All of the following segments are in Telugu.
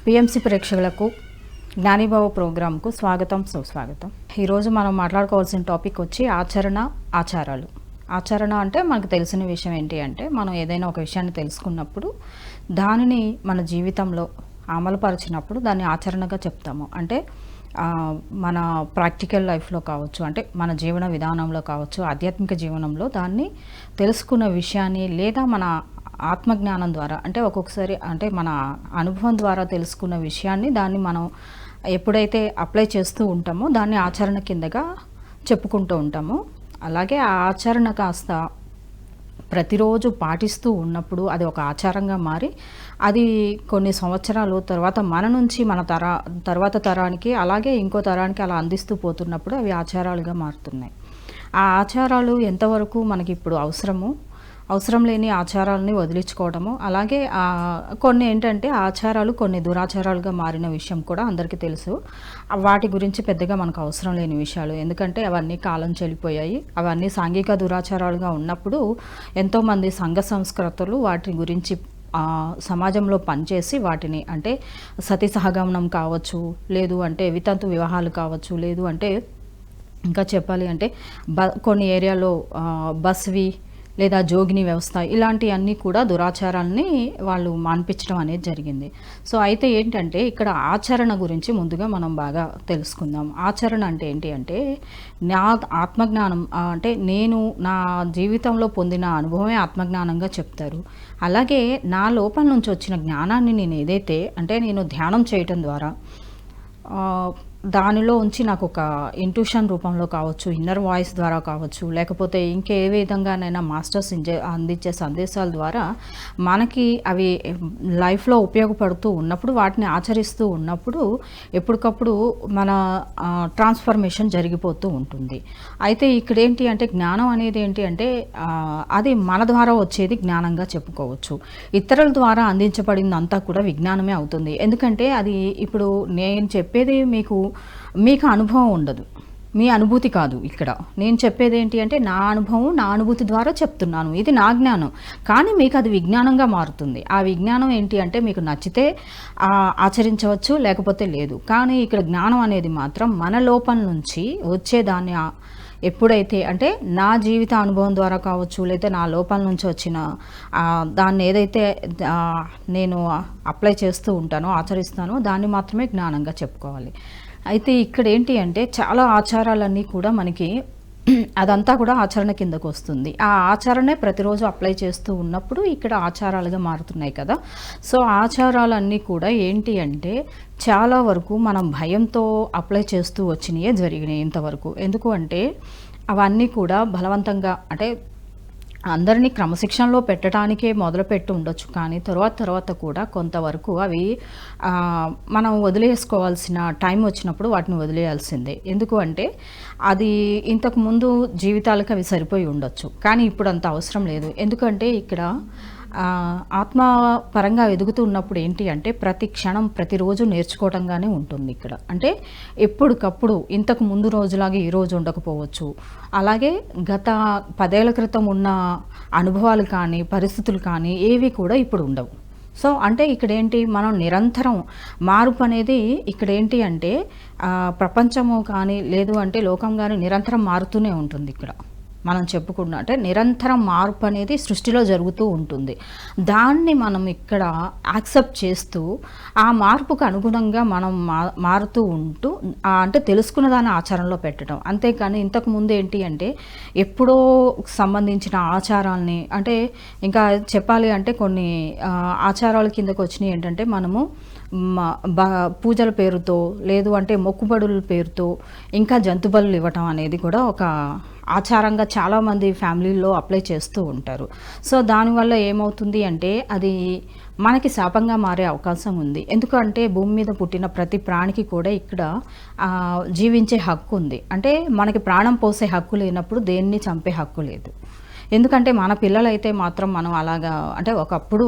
పిఎంసి ప్రేక్షకులకు జ్ఞానీభావ ప్రోగ్రాంకు స్వాగతం సుస్వాగతం. ఈరోజు మనం మాట్లాడుకోవాల్సిన టాపిక్ వచ్చి ఆచారాలు. ఆచరణ అంటే మనకు తెలిసిన విషయం ఏంటి అంటే, మనం ఏదైనా ఒక విషయాన్ని తెలుసుకున్నప్పుడు దానిని మన జీవితంలో అమలుపరిచినప్పుడు దాన్ని ఆచరణగా చెప్తాము. అంటే మన ప్రాక్టికల్ లైఫ్లో కావచ్చు, అంటే మన జీవన విధానంలో కావచ్చు, ఆధ్యాత్మిక జీవనంలో దాన్ని తెలుసుకున్న విషయాన్ని లేదా మన ఆత్మజ్ఞానం ద్వారా, అంటే ఒక్కొక్కసారి అంటే మన అనుభవం ద్వారా తెలుసుకున్న విషయాన్ని దాన్ని మనం ఎప్పుడైతే అప్లై చేస్తూ ఉంటామో దాన్ని ఆచరణ కిందగా చెప్పుకుంటూ ఉంటాము. అలాగే ఆ ఆచరణ కాస్త ప్రతిరోజు పాటిస్తూ ఉన్నప్పుడు అది ఒక ఆచారంగా మారి అది కొన్ని సంవత్సరాలు తర్వాత మన నుంచి మన తర్వాత తరానికి అలాగే ఇంకో తరానికి అలా అందిస్తూ పోతున్నప్పుడు అవి ఆచారాలుగా మారుతున్నాయి. ఆ ఆచారాలు ఎంతవరకు మనకి ఇప్పుడు అవసరం లేని ఆచారాలని వదిలించుకోవడము, అలాగే కొన్ని ఏంటంటే ఆచారాలు కొన్ని దురాచారాలుగా మారిన విషయం కూడా అందరికీ తెలుసు. వాటి గురించి పెద్దగా మనకు అవసరం లేని విషయాలు, ఎందుకంటే అవన్నీ కాలం చెల్లిపోయాయి. అవన్నీ సాంఘిక దురాచారాలుగా ఉన్నప్పుడు ఎంతోమంది సంఘ సంస్కృతులు వాటి గురించి సమాజంలో పనిచేసి వాటిని, అంటే సతీ సహగమనం కావచ్చు, లేదు అంటే వితంతు వివాహాలు కావచ్చు, లేదు అంటే ఇంకా చెప్పాలి అంటే కొన్ని ఏరియాలో బస్వి లేదా జోగిని వ్యవస్థ, ఇలాంటివన్నీ కూడా దురాచారాలని వాళ్ళు మాన్పించడం అనేది జరిగింది. సో అయితే ఏంటంటే ఇక్కడ ఆచరణ గురించి ముందుగా మనం బాగా తెలుసుకుందాం. ఆచరణ అంటే ఏంటి అంటే, నా ఆత్మజ్ఞానం అంటే నేను నా జీవితంలో పొందిన అనుభవమే ఆత్మజ్ఞానంగా చెప్తారు. అలాగే నా లోపల నుంచి వచ్చిన జ్ఞానాన్ని నేను ఏదైతే అంటే నేను ధ్యానం చేయటం ద్వారా దానిలో ఉంచి నాకు ఒక ఇంట్యూషన్ రూపంలో కావచ్చు, ఇన్నర్ వాయిస్ ద్వారా కావచ్చు, లేకపోతే ఇంకే విధంగానైనా మాస్టర్స్ అందించే సందేశాల ద్వారా మనకి అవి లైఫ్లో ఉపయోగపడుతూ ఉన్నప్పుడు, వాటిని ఆచరిస్తూ ఉన్నప్పుడు ఎప్పటికప్పుడు మన ట్రాన్స్ఫర్మేషన్ జరిగిపోతూ ఉంటుంది. అయితే ఇక్కడ ఏంటి అంటే జ్ఞానం అనేది ఏంటి అంటే అది మన ద్వారా వచ్చేది జ్ఞానంగా చెప్పుకోవచ్చు. ఇతరుల ద్వారా అందించబడిందంతా కూడా విజ్ఞానమే అవుతుంది. ఎందుకంటే అది ఇప్పుడు నేను చెప్పేది మీకు అనుభవం ఉండదు, మీ అనుభూతి కాదు. ఇక్కడ నేను చెప్పేది ఏంటి అంటే నా అనుభవం, నా అనుభూతి ద్వారా చెప్తున్నాను. ఇది నా జ్ఞానం, కానీ మీకు అది విజ్ఞానంగా మారుతుంది. ఆ విజ్ఞానం ఏంటి అంటే మీకు నచ్చితే ఆచరించవచ్చు, లేకపోతే లేదు. కానీ ఇక్కడ జ్ఞానం అనేది మాత్రం మన లోపల నుంచి వచ్చేదాన్ని ఎప్పుడైతే అంటే నా జీవిత అనుభవం ద్వారా కావచ్చు, లేదా నా లోపల నుంచి వచ్చిన దాన్ని ఏదైతే నేను అప్లై చేస్తూ ఉంటానో, ఆచరిస్తానో దాన్ని మాత్రమే జ్ఞానంగా చెప్పుకోవాలి. అయితే ఇక్కడ ఏంటి అంటే చాలా ఆచారాలన్నీ కూడా మనకి అదంతా కూడా ఆచరణ కిందకు వస్తుంది. ఆ ఆచరణే ప్రతిరోజు అప్లై చేస్తూ ఉన్నప్పుడు ఇక్కడ ఆచారాలుగా మారుతున్నాయి కదా. సో ఆచారాలన్నీ కూడా ఏంటి అంటే చాలా వరకు మనం భయంతో అప్లై చేస్తూ వచ్చినాయే జరిగినాయి ఇంతవరకు. ఎందుకు అంటే అవన్నీ కూడా బలవంతంగా, అంటే అందరినీ క్రమశిక్షణలో పెట్టడానికే మొదలుపెట్టి ఉండొచ్చు, కానీ తర్వాత కూడా కొంతవరకు అవి మనం వదిలేసుకోవాల్సిన టైం వచ్చినప్పుడు వాటిని వదిలేయాల్సిందే. ఎందుకు అంటే అది ఇంతకు ముందు జీవితాలకు అవి సరిపోయి ఉండొచ్చు, కానీ ఇప్పుడు అంత అవసరం లేదు. ఎందుకంటే ఇక్కడ ఆత్మ పరంగా ఎదుగుతూ ఉన్నప్పుడు ఏంటి అంటే ప్రతి క్షణం ప్రతిరోజు నేర్చుకోవడంగానే ఉంటుంది ఇక్కడ. అంటే ఎప్పటికప్పుడు ఇంతకు ముందు రోజులాగా ఈరోజు ఉండకపోవచ్చు, అలాగే గత 10 ఏళ్ల క్రితం ఉన్న అనుభవాలు కానీ పరిస్థితులు కానీ ఏవి కూడా ఇప్పుడు ఉండవు. సో అంటే ఇక్కడేంటి మనం నిరంతరం మార్పు అనేది ఇక్కడేంటి అంటే ప్రపంచము కానీ లేదు అంటే లోకం కానీ నిరంతరం మారుతూనే ఉంటుంది. ఇక్కడ మనం చెప్పుకున్న అంటే నిరంతరం మార్పు అనేది సృష్టిలో జరుగుతూ ఉంటుంది. దాన్ని మనం ఇక్కడ యాక్సెప్ట్ చేస్తూ ఆ మార్పుకు అనుగుణంగా మనం మారుతూ ఉంటూ అంటే తెలుసుకున్న దాన్ని ఆచారంలో పెట్టడం. అంతేకాని ఇంతకుముందు ఏంటి అంటే ఎప్పుడో సంబంధించిన ఆచారాల్ని, అంటే ఇంకా చెప్పాలి అంటే కొన్ని ఆచారాల కిందకు వచ్చినాయి ఏంటంటే మనము పూజల పేరుతో, లేదు అంటే మొక్కుబడుల పేరుతో ఇంకా జంతుబలులు ఇవ్వటం అనేది కూడా ఒక ఆచారంగా చాలామంది ఫ్యామిలీల్లో అప్లై చేస్తూ ఉంటారు. సో దానివల్ల ఏమవుతుంది అంటే అది మనకి శాపంగా మారే అవకాశం ఉంది. ఎందుకంటే భూమి మీద పుట్టిన ప్రతి ప్రాణికి కూడా ఇక్కడ జీవించే హక్కు ఉంది. అంటే మనకి ప్రాణం పోసే హక్కు లేనప్పుడు దేన్ని చంపే హక్కు లేదు. ఎందుకంటే మన పిల్లలైతే మాత్రం మనం అలాగా, అంటే ఒకప్పుడు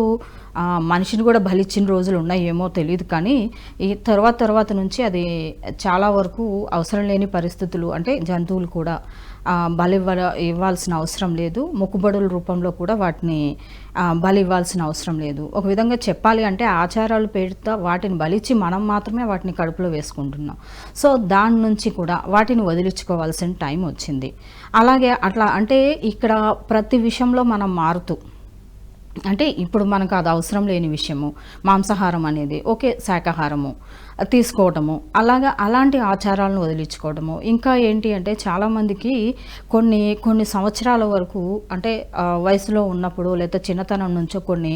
మనిషిని కూడా బలిచ్చిన రోజులు ఉన్నాయేమో తెలీదు కానీ ఈ తర్వాత నుంచి అది చాలా వరకు అవసరం లేని పరిస్థితులు, అంటే జంతువులు కూడా ఇవ్వాల్సిన అవసరం లేదు. మొక్కుబడుల రూపంలో కూడా వాటిని బలి ఇవ్వాల్సిన అవసరం లేదు. ఒక విధంగా చెప్పాలి అంటే ఆచారాలు పేరుతో వాటిని బలిచ్చి మనం మాత్రమే వాటిని కడుపులో వేసుకుంటున్నాం. సో దాని నుంచి కూడా వాటిని వదిలించుకోవాల్సిన టైం వచ్చింది. అలాగే అట్లా అంటే ఇక్కడ ప్రతి విషయంలో మనం మారుతూ, అంటే ఇప్పుడు మనకు అది అవసరం లేని విషయము మాంసాహారం అనేది, ఓకే శాకాహారము తీసుకోవటము, అలాంటి ఆచారాలను వదిలించుకోవడము. ఇంకా ఏంటి అంటే చాలామందికి కొన్ని సంవత్సరాల వరకు, అంటే వయసులో ఉన్నప్పుడు లేదా చిన్నతనం నుంచో కొన్ని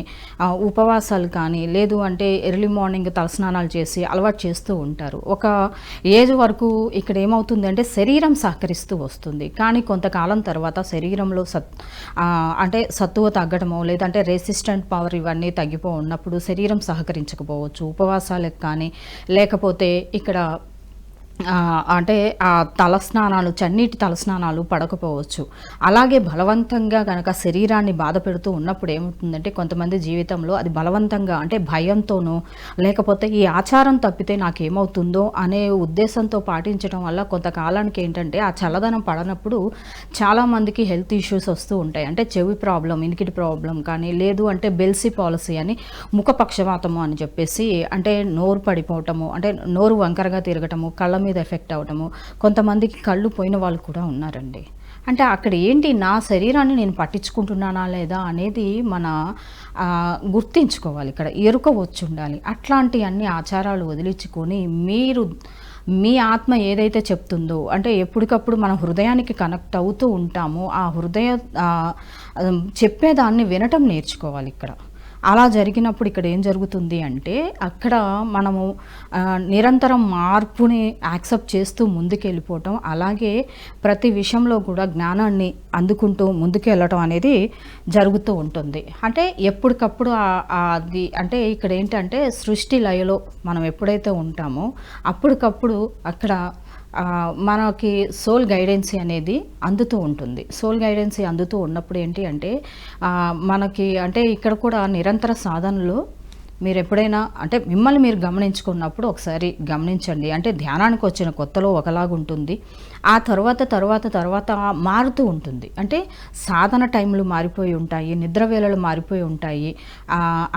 ఉపవాసాలు కానీ, లేదు అంటే ఎర్లీ మార్నింగ్ తలస్నానాలు చేసి అలవాటు చేస్తూ ఉంటారు. ఒక ఏజ్ వరకు ఇక్కడ ఏమవుతుంది అంటే శరీరం సహకరిస్తూ వస్తుంది, కానీ కొంతకాలం తర్వాత శరీరంలో అంటే సత్తువ తగ్గడమో లేదంటే రెసిస్టెంట్ పవర్ ఇవన్నీ తగ్గిపో ఉన్నప్పుడు శరీరం సహకరించకపోవచ్చు. ఉపవాసాలకు కానీ, లేకపోతే ఇక్కడ అంటే ఆ తలస్నానాలు, చన్నీటి తలస్నానాలు పడకపోవచ్చు. అలాగే బలవంతంగా కనుక శరీరాన్ని బాధ పెడుతూ ఉన్నప్పుడు ఏమవుతుందంటే కొంతమంది జీవితంలో అది బలవంతంగా, అంటే భయంతోనో లేకపోతే ఈ ఆచారం తప్పితే నాకేమవుతుందో అనే ఉద్దేశంతో పాటించడం వల్ల కొంతకాలానికి ఏంటంటే ఆ చల్లదనం పడనప్పుడు చాలామందికి హెల్త్ ఇష్యూస్ వస్తూ ఉంటాయి. అంటే చెవి ప్రాబ్లం, ఇనికిడి ప్రాబ్లం కానీ, లేదు అంటే బెల్సీ పాలసీ అని, ముఖ పక్షవాతము అని చెప్పేసి, అంటే నోరు పడిపోవటము, అంటే నోరు వంకరగా తిరగటము, కళ్ళ మీద ఎఫెక్ట్ అవ్వటము, కొంతమందికి కళ్ళు పోయిన వాళ్ళు కూడా ఉన్నారండి. అంటే అక్కడ ఏంటి, నా శరీరాన్ని నేను పట్టించుకుంటున్నానా లేదా అనేది మన గుర్తించుకోవాలి. ఇక్కడ ఎరుక వచ్చి ఉండాలి. అట్లాంటి అన్ని ఆచారాలు వదిలించుకొని మీ ఆత్మ ఏదైతే చెప్తుందో, అంటే ఎప్పటికప్పుడు మన హృదయానికి కనెక్ట్ అవుతూ ఉంటామో ఆ చెప్పేదాన్ని వినటం నేర్చుకోవాలి ఇక్కడ. అలా జరిగినప్పుడు ఇక్కడ ఏం జరుగుతుంది అంటే అక్కడ మనము నిరంతరం మార్పుని యాక్సెప్ట్ చేస్తూ ముందుకెళ్ళిపోవటం, అలాగే ప్రతి విషయంలో కూడా జ్ఞానాన్ని అందుకుంటూ ముందుకెళ్ళటం అనేది జరుగుతూ ఉంటుంది. అంటే ఎప్పటికప్పుడు అది, అంటే ఇక్కడ ఏంటంటే సృష్టి లయలో మనం ఎప్పుడైతే ఉంటామో అప్పటికప్పుడు అక్కడ మనకి సోల్ గైడెన్సీ అనేది అందుతూ ఉంటుంది. సోల్ గైడెన్సీ అందుతూ ఉన్నప్పుడు ఏంటి అంటే మనకి, అంటే ఇక్కడ కూడా నిరంతర సాధనలో మీరు ఎప్పుడైనా, అంటే మిమ్మల్ని మీరు గమనించుకున్నప్పుడు ఒకసారి గమనించండి. అంటే ధ్యానానికి వచ్చిన కొత్తలో ఒకలాగుంటుంది, ఆ తర్వాత మారుతూ ఉంటుంది. అంటే సాధన టైంలు మారిపోయి ఉంటాయి, నిద్ర వేళలు మారిపోయి ఉంటాయి.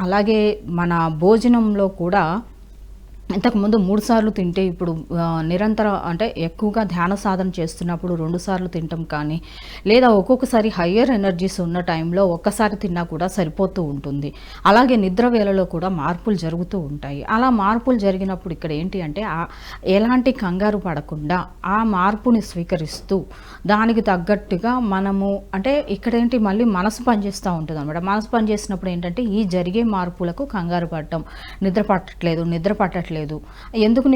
అలాగే మన భోజనంలో కూడా ఇంతకుముందు 3 సార్లు తింటే ఇప్పుడు నిరంతరం, అంటే ఎక్కువగా ధ్యాన సాధన చేస్తున్నప్పుడు 2 సార్లు తింటాం కానీ, లేదా ఒక్కొక్కసారి హయ్యర్ ఎనర్జీస్ ఉన్న టైంలో ఒక్కసారి తిన్నా కూడా సరిపోతూ ఉంటుంది. అలాగే నిద్ర వేళలో కూడా మార్పులు జరుగుతూ ఉంటాయి. అలా మార్పులు జరిగినప్పుడు ఇక్కడ ఏంటి అంటే ఎలాంటి కంగారు పడకుండా ఆ మార్పుని స్వీకరిస్తూ దానికి తగ్గట్టుగా మనము, అంటే ఇక్కడ ఏంటి మళ్ళీ మనసు పనిచేస్తూ ఉంటుంది అనమాట. మనసు పనిచేసినప్పుడు ఏంటంటే ఈ జరిగే మార్పులకు కంగారు పడటం, నిద్ర పట్టట్లేదు ఎందుకు,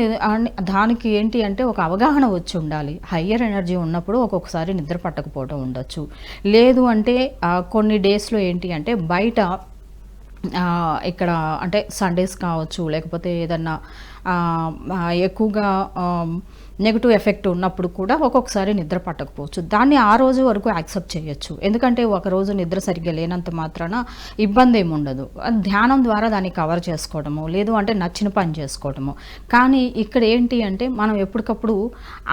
దానికి ఏంటి అంటే ఒక అవగాహన వచ్చి ఉండాలి. హయ్యర్ ఎనర్జీ ఉన్నప్పుడు ఒక్కొక్కసారి నిద్ర పట్టకపోవడం ఉండొచ్చు. లేదు అంటే కొన్ని డేస్లో ఏంటి అంటే బయట ఇక్కడ, అంటే సండేస్ కావచ్చు, లేకపోతే ఏదన్నా ఎక్కువగా నెగిటివ్ ఎఫెక్ట్ ఉన్నప్పుడు కూడా ఒక్కొక్కసారి నిద్ర పట్టకపోవచ్చు. దాన్ని ఆ రోజు వరకు యాక్సెప్ట్ చేయొచ్చు. ఎందుకంటే ఒకరోజు నిద్ర సరిగ్గా లేనంత మాత్రాన ఇబ్బంది ఏమి ఉండదు. ధ్యానం ద్వారా దాన్ని కవర్ చేసుకోవడము, లేదు అంటే నచ్చిన పని చేసుకోవడము. కానీ ఇక్కడ ఏంటి అంటే మనం ఎప్పటికప్పుడు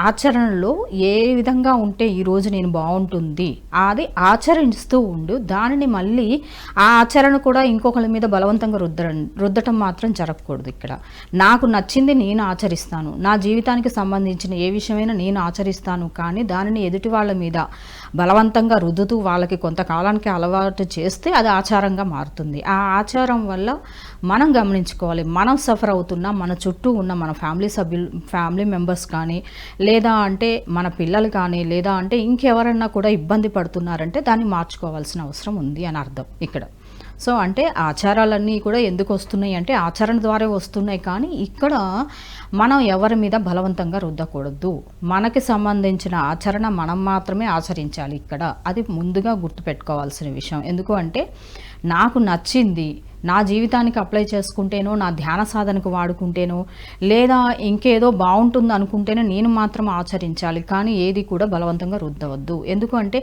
ఆచరణలో ఏ విధంగా ఉంటే ఈరోజు నేను బాగుంటుంది అది ఆచరిస్తూ ఉండు. దానిని మళ్ళీ ఆ ఆచరణ కూడా ఇంకొకరి మీద బలవంతంగా రుద్దటం మాత్రం జరగకూడదు. ఇక్కడ నాకు నచ్చింది నేను ఆచరిస్తాను, నా జీవితానికి సంబంధించిన ఏ విషయమైనా నేను ఆచరిస్తాను, కానీ దానిని ఎదుటి వాళ్ళ మీద బలవంతంగా రుద్దుతూ వాళ్ళకి కొంతకాలానికి అలవాటు చేస్తే అది ఆచారంగా మారుతుంది. ఆ ఆచారం వల్ల మనం గమనించుకోవాలి, మనం సఫర్ అవుతున్నా మన చుట్టూ ఉన్న మన ఫ్యామిలీ మెంబర్స్ కానీ, లేదా అంటే మన పిల్లలు కానీ, లేదా అంటే ఇంకెవరన్నా కూడా ఇబ్బంది పడుతున్నారంటే దాన్ని మార్చుకోవాల్సిన అవసరం ఉంది అని అర్థం ఇక్కడ. సో అంటే ఆచారాలన్నీ కూడా ఎందుకు వస్తున్నాయి అంటే ఆచరణ ద్వారా వస్తున్నాయి, కానీ ఇక్కడ మనం ఎవరి మీద బలవంతంగా రుద్దకూడదు. మనకి సంబంధించిన ఆచరణ మనం మాత్రమే ఆచరించాలి ఇక్కడ. అది ముందుగా గుర్తుపెట్టుకోవాల్సిన విషయం. ఎందుకు అంటే నాకు నచ్చింది నా జీవితానికి అప్లై చేసుకుంటేనో, నా ధ్యాన సాధనకు వాడుకుంటేనో, లేదా ఇంకేదో బాగుంటుంది అనుకుంటేనే నేను మాత్రం ఆచరించాలి, కానీ ఏది కూడా బలవంతంగా రుద్దవద్దు. ఎందుకు అంటే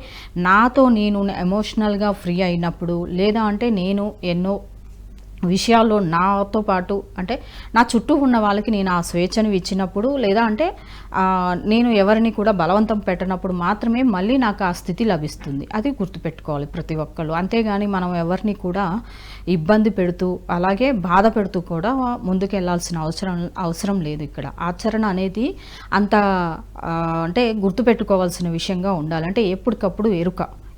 నాతో నేను ఎమోషనల్గా ఫ్రీ అయినప్పుడు, లేదా అంటే నేను ఎన్నో విషయాల్లో నాతో పాటు అంటే నా చుట్టూ ఉన్న వాళ్ళకి నేను ఆ స్వేచ్ఛను ఇచ్చినప్పుడు, లేదా అంటే నేను ఎవరిని కూడా బలవంతం పెట్టనప్పుడు మాత్రమే మళ్ళీ నాకు ఆ స్థితి లభిస్తుంది. అది గుర్తుపెట్టుకోవాలి ప్రతి ఒక్కళ్ళు. అంతేగాని మనం ఎవరిని కూడా ఇబ్బంది పెడుతూ, అలాగే బాధ పెడుతూ కూడా ముందుకెళ్లాల్సిన అవసరం లేదు ఇక్కడ. ఆచరణ అనేది అంత అంటే గుర్తుపెట్టుకోవాల్సిన విషయంగా ఉండాలి. అంటే ఎప్పటికప్పుడు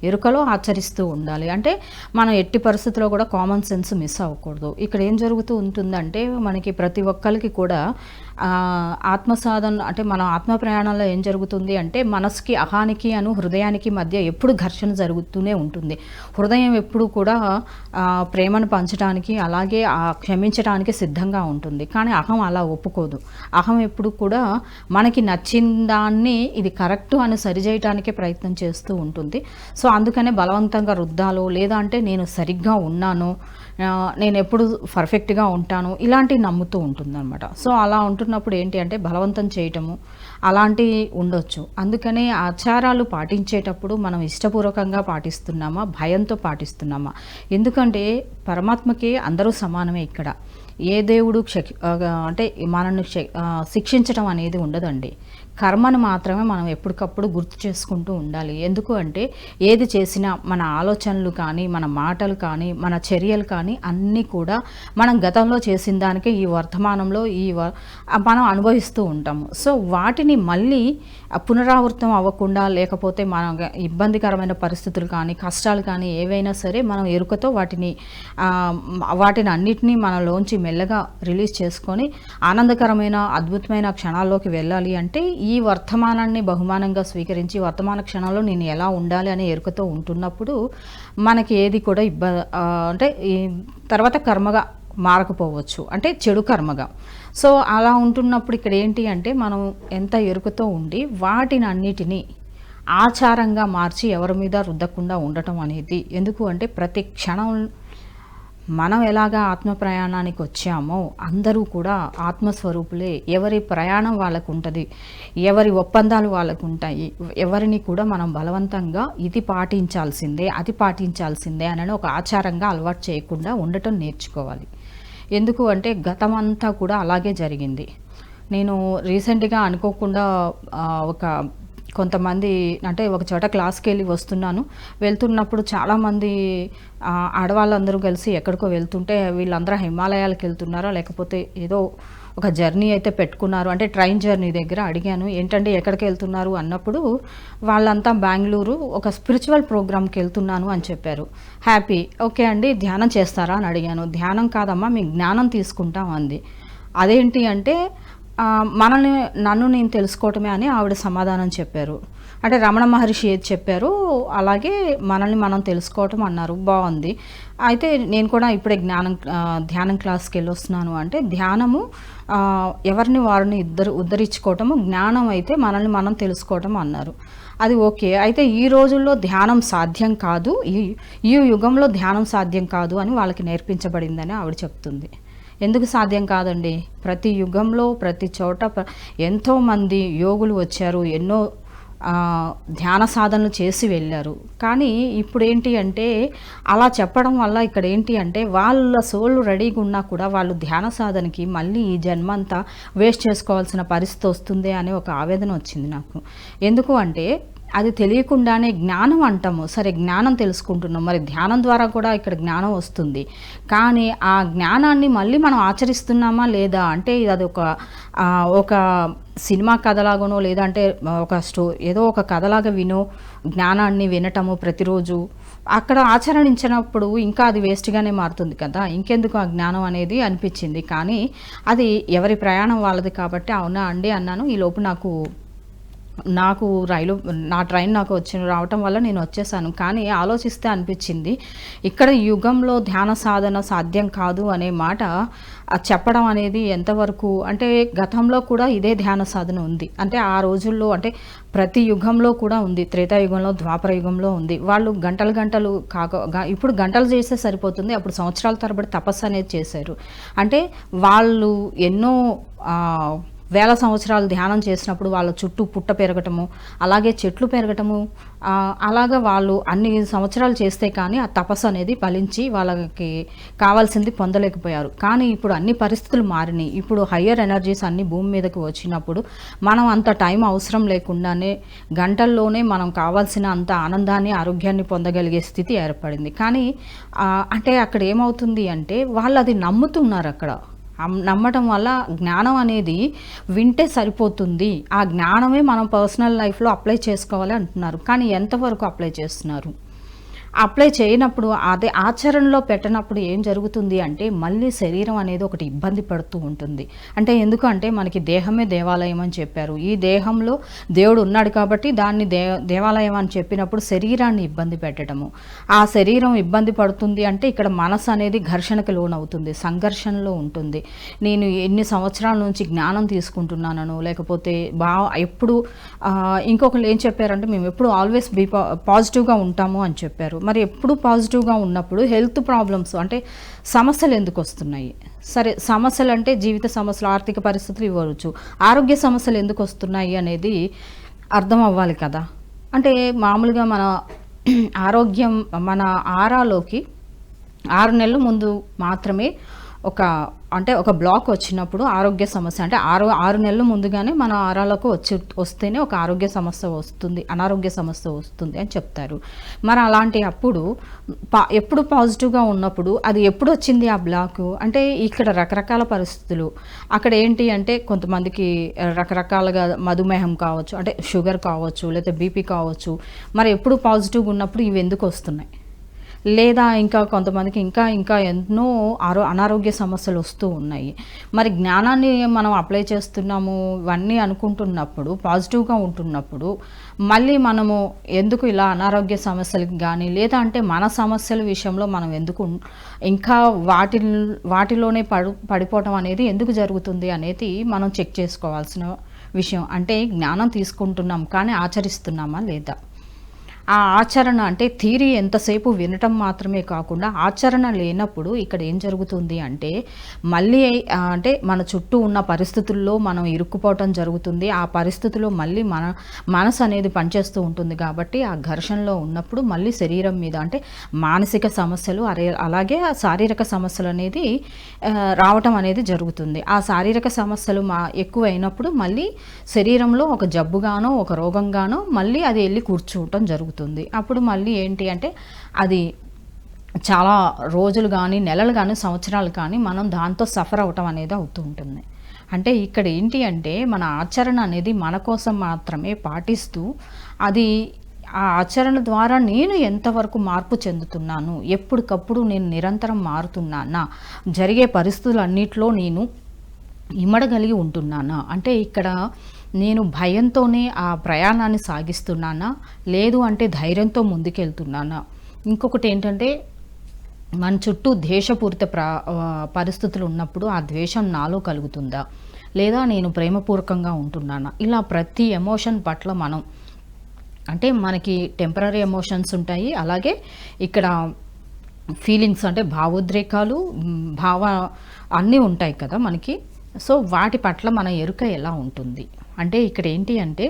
ఎరుకలో ఆచరిస్తూ ఉండాలి. అంటే మనం ఎట్టి పరిస్థితుల్లో కూడా కామన్ సెన్స్ మిస్ అవ్వకూడదు. ఇక్కడ ఏం జరుగుతూ ఉంటుందంటే మనకి ప్రతి ఒక్కరికి కూడా ఆత్మ సాధన అంటే మన ఆత్మ ప్రయాణంలో ఏం జరుగుతుంది అంటే మనసుకి అహానికి హృదయానికి మధ్య ఎప్పుడు ఘర్షణ జరుగుతూనే ఉంటుంది. హృదయం ఎప్పుడు కూడా ప్రేమను పంచడానికి, అలాగే క్షమించడానికి సిద్ధంగా ఉంటుంది. కానీ అహం అలా ఒప్పుకోదు. అహం ఎప్పుడు కూడా మనకి నచ్చిన దాన్ని ఇది కరెక్ట్ అని సరిచేయటానికే ప్రయత్నం చేస్తూ ఉంటుంది. సో అందుకనే బలవంతంగా రుద్దాలో, లేదా అంటే నేను సరిగ్గా ఉన్నాను, నేను ఎప్పుడు పర్ఫెక్ట్గా ఉంటాను, ఇలాంటివి నమ్ముతూ ఉంటుందన్నమాట. సో అలా ఉంటున్నప్పుడు ఏంటి అంటే బలవంతం చేయటము అలాంటివి ఉండొచ్చు. అందుకనే ఆచారాలు పాటించేటప్పుడు మనం ఇష్టపూర్వకంగా పాటిస్తున్నామా, భయంతో పాటిస్తున్నామా? ఎందుకంటే పరమాత్మకి అందరూ సమానమే. ఇక్కడ ఏ దేవుడు అంటే మనల్ని శిక్షించడం అనేది ఉండదండి. కర్మను మాత్రమే మనం ఎప్పటికప్పుడు గుర్తు చేసుకుంటూ ఉండాలి. ఎందుకు అంటే ఏది చేసినా మన ఆలోచనలు కానీ, మన మాటలు కానీ, మన చర్యలు కానీ అన్నీ కూడా మనం గతంలో చేసిన దానికే ఈ వర్తమానంలో మనం అనుభవిస్తూ ఉంటాము. సో వాటిని మళ్ళీ పునరావృతం అవ్వకుండా, లేకపోతే మన ఇబ్బందికరమైన పరిస్థితులు కానీ, కష్టాలు కానీ ఏవైనా సరే మనం ఎరుకతో వాటిని అన్నిటినీ మనలోంచి మెల్లగా రిలీజ్ చేసుకొని ఆనందకరమైన అద్భుతమైన క్షణాల్లోకి వెళ్ళాలి అంటే ఈ వర్తమానాన్ని బహుమానంగా స్వీకరించి వర్తమాన క్షణంలో నేను ఎలా ఉండాలి అనే ఎరుకతో ఉంటున్నప్పుడు మనకి ఏది కూడా అంటే తర్వాత కర్మగా మారకపోవచ్చు, అంటే చెడు కర్మగా. సో అలా ఉంటున్నప్పుడు ఇక్కడ ఏంటి అంటే మనం ఎంత ఎరుకతో ఉండి వాటిని అన్నిటినీ ఆచారంగా మార్చి ఎవరి మీద రుద్దకుండా ఉండటం అనేది. ఎందుకు అంటే ప్రతి క్షణం మనం ఎలాగా ఆత్మ ప్రయాణానికి వచ్చామో అందరూ కూడా ఆత్మస్వరూపులే. ఎవరి ప్రయాణం వాళ్ళకు ఉంటుంది, ఎవరి ఒప్పందాలు వాళ్ళకు ఉంటాయి. ఎవరిని కూడా మనం బలవంతంగా ఇది పాటించాల్సిందే, అది పాటించాల్సిందే అని ఒక ఆచారంగా అలవాటు చేయకుండా ఉండటం నేర్చుకోవాలి. ఎందుకు అంటే గతమంతా కూడా అలాగే జరిగింది. నేను రీసెంట్గా అనుకోకుండా కొంతమంది అంటే ఒక చోట క్లాస్కి వెళ్ళి వెళ్తున్నప్పుడు చాలామంది ఆడవాళ్ళందరూ కలిసి ఎక్కడికో వెళ్తుంటే వీళ్ళందరూ హిమాలయాలకు వెళ్తున్నారా లేకపోతే ఏదో ఒక జర్నీ అయితే పెట్టుకున్నారు. అంటే ట్రైన్ జర్నీ దగ్గర అడిగాను, ఏంటంటే ఎక్కడికి వెళ్తున్నారు అన్నప్పుడు వాళ్ళంతా బెంగళూరు ఒక స్పిరిచువల్ ప్రోగ్రామ్కి వెళ్తున్నాను అని చెప్పారు. హ్యాపీ, ఓకే అండి, ధ్యానం చేస్తారా అని అడిగాను. ధ్యానం కాదమ్మా, మేము జ్ఞానం తీసుకుంటాం అంది. అదేంటి అంటే నన్ను నేను తెలుసుకోవటమే అని ఆవిడ సమాధానం చెప్పారు. అంటే రమణ మహర్షి ఏది చెప్పారు అలాగే మనల్ని మనం తెలుసుకోవటం అన్నారు. బాగుంది. అయితే నేను కూడా ఇప్పుడే ధ్యానం క్లాస్కి వెళ్ళొస్తున్నాను. అంటే ధ్యానము ఎవరిని వారిని ఉద్ధరించుకోవటము, జ్ఞానం అయితే మనల్ని మనం తెలుసుకోవటం అన్నారు. అది ఓకే. అయితే ఈ రోజుల్లో ధ్యానం సాధ్యం కాదు, ఈ యుగంలో ధ్యానం సాధ్యం కాదు అని వాళ్ళకి నేర్పించబడిందని ఆవిడ చెప్తుంది. ఎందుకు సాధ్యం కాదండి? ప్రతి యుగంలో ప్రతి చోట ఎంతోమంది యోగులు వచ్చారు, ఎన్నో ధ్యాన సాధనలు చేసి వెళ్ళారు. కానీ ఇప్పుడు ఏంటి అంటే అలా చెప్పడం వల్ల ఇక్కడ ఏంటి అంటే వాళ్ళ సోళ్ళు రెడీగా ఉన్నా కూడా వాళ్ళు ధ్యాన సాధనకి మళ్ళీ ఈ జన్మంతా వేస్ట్ చేసుకోవాల్సిన పరిస్థితి వస్తుంది అనే ఒక ఆవేదన వచ్చింది నాకు. ఎందుకు అంటే అది తెలియకుండానే జ్ఞానం అంటాము, సరే జ్ఞానం తెలుసుకుంటున్నాం, మరి ధ్యానం ద్వారా కూడా ఇక్కడ జ్ఞానం వస్తుంది. కానీ ఆ జ్ఞానాన్ని మళ్ళీ మనం ఆచరిస్తున్నామా లేదా అంటే అది ఒక సినిమా కథలాగానో లేదంటే ఏదో ఒక కథలాగా జ్ఞానాన్ని వినటము ప్రతిరోజు అక్కడ ఆచరించినప్పుడు ఇంకా అది వేస్ట్గానే మారుతుంది కదా, ఇంకెందుకు ఆ జ్ఞానం అనేది అనిపించింది. కానీ అది ఎవరి ప్రయాణం వాళ్ళది కాబట్టి అవునా అండి అన్నాను. ఈలోపు నాకు నా ట్రైన్ రావటం వల్ల నేను వచ్చేసాను. కానీ ఆలోచిస్తే అనిపించింది ఇక్కడ యుగంలో ధ్యాన సాధన సాధ్యం కాదు అనే మాట చెప్పడం అనేది ఎంతవరకు అంటే గతంలో కూడా ఇదే ధ్యాన సాధన ఉంది. అంటే ఆ రోజుల్లో అంటే ప్రతి యుగంలో కూడా ఉంది. త్రేతాయుగంలో, ద్వాపర యుగంలో ఉంది. వాళ్ళు గంటలు ఇప్పుడు గంటలు చేస్తే సరిపోతుంది, అప్పుడు సంవత్సరాల తరబడి తపస్సు అనేది చేశారు. అంటే వాళ్ళు ఎన్నో వేల సంవత్సరాలు ధ్యానం చేసినప్పుడు వాళ్ళ చుట్టూ పుట్ట పెరగటము, అలాగే చెట్లు పెరగటము, అలాగా వాళ్ళు అన్ని సంవత్సరాలు చేస్తే కానీ ఆ తపస్సు అనేది ఫలించి వాళ్ళకి కావాల్సింది పొందలేకపోయారు. కానీ ఇప్పుడు అన్ని పరిస్థితులు మారినాయి. ఇప్పుడు హయ్యర్ ఎనర్జీస్ అన్ని భూమి మీదకి వచ్చినప్పుడు మనం అంత టైం అవసరం లేకుండానే గంటల్లోనే మనం కావాల్సిన అంత ఆనందాన్ని, ఆరోగ్యాన్ని పొందగలిగే స్థితి ఏర్పడింది. కానీ అంటే అక్కడ ఏమవుతుంది అంటే వాళ్ళు అది నమ్ముతున్నారు అక్కడ. నమ్మటం వల్ల జ్ఞానం అనేది వింటే సరిపోతుంది, ఆ జ్ఞానమే మనం పర్సనల్ లైఫ్లో అప్లై చేసుకోవాలి అంటున్నారు. కానీ ఎంతవరకు అప్లై చేస్తున్నారు? అప్లై చేయనప్పుడు అదే ఆచరణలో పెట్టనప్పుడు ఏం జరుగుతుంది అంటే మళ్ళీ శరీరం అనేది ఒకటి ఇబ్బంది పడుతూ ఉంటుంది. అంటే ఎందుకంటే మనకి దేహమే దేవాలయం అని చెప్పారు. ఈ దేహంలో దేవుడు ఉన్నాడు కాబట్టి దాన్ని దేవాలయం అని చెప్పినప్పుడు శరీరాన్ని ఇబ్బంది పెట్టడము, ఆ శరీరం ఇబ్బంది పడుతుంది అంటే ఇక్కడ మనసు అనేది ఘర్షణకు లోనవుతుంది, సంఘర్షణలో ఉంటుంది. నేను ఎన్ని సంవత్సరాల నుంచి జ్ఞానం తీసుకుంటున్నాను, లేకపోతే ఎప్పుడు ఇంకొకరు ఏం చెప్పారంటే మేము ఎప్పుడు ఆల్వేస్ పాజిటివ్గా ఉంటాము అని చెప్పారు. మరి ఎప్పుడు పాజిటివ్గా ఉన్నప్పుడు హెల్త్ ప్రాబ్లమ్స్ అంటే సమస్యలు ఎందుకు వస్తున్నాయి? సరే, సమస్యలు అంటే జీవిత సమస్యలు, ఆర్థిక పరిస్థితులు ఇవ్వచ్చు. ఆరోగ్య సమస్యలు ఎందుకు వస్తున్నాయి అనేది అర్థం అవ్వాలి కదా. అంటే మామూలుగా మన ఆరోగ్యం మన ఆరాలోకి 6 నెలల ముందు మాత్రమే ఒక బ్లాక్ వచ్చినప్పుడు ఆరోగ్య సమస్య అంటే 6 నెలల ముందుగానే మన ఆరాలకు వస్తేనే ఒక ఆరోగ్య సమస్య వస్తుంది, అనారోగ్య సమస్య వస్తుంది అని చెప్తారు. మరి అలాంటి అప్పుడు ఎప్పుడు పాజిటివ్గా ఉన్నప్పుడు అది ఎప్పుడు వచ్చింది ఆ బ్లాక్ అంటే ఇక్కడ రకరకాల పరిస్థితులు. అక్కడ ఏంటి అంటే కొంతమందికి రకరకాలుగా మధుమేహం కావచ్చు, అంటే షుగర్ కావచ్చు, లేదా బీపీ కావచ్చు. మరి ఎప్పుడు పాజిటివ్గా ఉన్నప్పుడు ఇవి ఎందుకు వస్తున్నాయి? లేదా ఇంకా కొంతమందికి ఇంకా ఎన్నో అనారోగ్య సమస్యలు వస్తూ ఉన్నాయి. మరి జ్ఞానాన్ని మనం అప్లై చేస్తున్నాము ఇవన్నీ అనుకుంటున్నప్పుడు, పాజిటివ్గా ఉంటున్నప్పుడు మళ్ళీ మనము ఎందుకు ఇలా అనారోగ్య సమస్యలకి కానీ, లేదా అంటే మన సమస్యల విషయంలో మనం ఎందుకు ఇంకా వాటిలోనే పడిపోవటం అనేది ఎందుకు జరుగుతుంది అనేది మనం చెక్ చేసుకోవాల్సిన విషయం. అంటే జ్ఞానం తీసుకుంటున్నాం కానీ ఆచరిస్తున్నామా లేదా? ఆ ఆచరణ అంటే థియరీ ఎంతసేపు వినటం మాత్రమే కాకుండా ఆచరణ లేనప్పుడు ఇక్కడ ఏం జరుగుతుంది అంటే మళ్ళీ అంటే మన చుట్టూ ఉన్న పరిస్థితుల్లో మనం ఇరుక్కుపోవటం జరుగుతుంది. ఆ పరిస్థితుల్లో మళ్ళీ మన మనసు అనేది పనిచేస్తూ ఉంటుంది. కాబట్టి ఆ ఘర్షణలో ఉన్నప్పుడు మళ్ళీ శరీరం మీద అంటే మానసిక సమస్యలు అలాగే శారీరక సమస్యలు అనేది రావటం అనేది జరుగుతుంది. ఆ శారీరక సమస్యలు ఎక్కువైనప్పుడు మళ్ళీ శరీరంలో ఒక జబ్బుగానో ఒక రోగంగానో మళ్ళీ అది వెళ్ళి కూర్చోవటం జరుగుతుంది. అప్పుడు మళ్ళీ ఏంటి అంటే అది చాలా రోజులు కానీ, నెలలు కానీ, సంవత్సరాలు కానీ మనం దాంతో సఫర్ అవటం అనేది అవుతూ ఉంటుంది. అంటే ఇక్కడ ఏంటి అంటే మన ఆచరణ అనేది మన కోసం మాత్రమే పాటిస్తూ అది ఆ ఆచరణ ద్వారా నేను ఎంతవరకు మార్పు చెందుతున్నాను, ఎప్పటికప్పుడు నేను నిరంతరం మారుతున్నానా, జరిగే పరిస్థితులన్నిటిలో నేను ఇమ్మడగలిగి ఉంటున్నానా, అంటే ఇక్కడ నేను భయంతోనే ఆ ప్రయాణాన్ని సాగిస్తున్నానా, లేదు అంటే ధైర్యంతో ముందుకెళ్తున్నానా. ఇంకొకటి ఏంటంటే మన చుట్టూ ద్వేషపూరిత పరిస్థితులు ఉన్నప్పుడు ఆ ద్వేషం నాలో కలుగుతుందా, లేదా నేను ప్రేమపూర్వకంగా ఉంటున్నానా. ఇలా ప్రతి ఎమోషన్ పట్ల మనం అంటే మనకి టెంపరరీ ఎమోషన్స్ ఉంటాయి, అలాగే ఇక్కడ ఫీలింగ్స్ అంటే భావోద్రేకాలు అన్నీ ఉంటాయి కదా మనకి. సో వాటి పట్ల మన ఎరుక ఎలా ఉంటుంది అంటే ఇక్కడ ఏంటి అంటే